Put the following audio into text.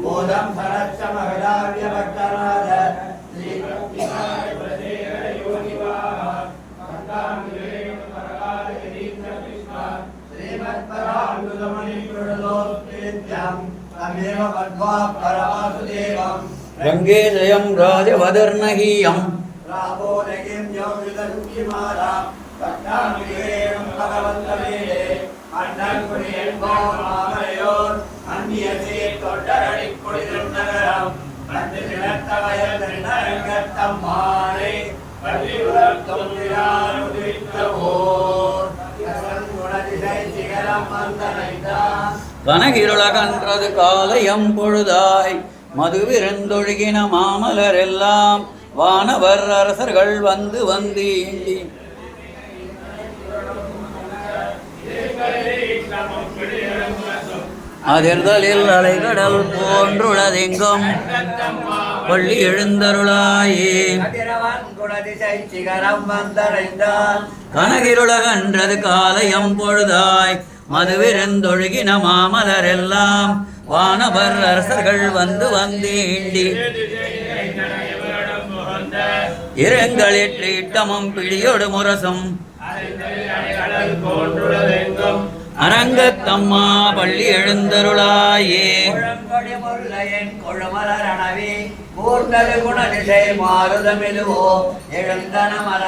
போதம் சரச்ச மகளாவிய பக்தநாத ஸ்ரீ ரங்கேஜயம் ராஜவதர்ணகீயம் ராபோதகிம் யோகிதருக்கிமாரா பக்தாமிகேயம் பகவந்தவேலே அண்ணன் மாமரையோர் அந்நியசே தொண்டரடி குடிதன் நகரம் வந்து நிலத்தவயல் நரங்கத்தம்மானை பள்ளி உலர்த்தும் உதித்தவோர் குணதிசை சிகரம் வந்தனைந்தான் கனகிருளகன்றது காலையம் பொழுதாய் மதுவிருந்தொழுகின மாமலரெல்லாம் வானவர் அரசர்கள் வந்து வந்தீண்டி அதிர்தலில் அலைகடல் போன்றுளதெங்கும் பள்ளி எழுந்தருளாயே கனகிருளகன்றது காலையம் பொழுதாய் மதுவிருந்தொழுகின மாமலரெல்லாம் வானவர் அரசர்கள் வந்து வந்தீண்டி இரங்களிற்றீட்டமும் பிடியொடு முரசும் அரங்கத்தம்மா பள்ளி எழுந்தருளாயே கொழுமலரணவி கூர்ந்தது குணதிசை மாறுதமிழுவோ எழுந்தன மலர்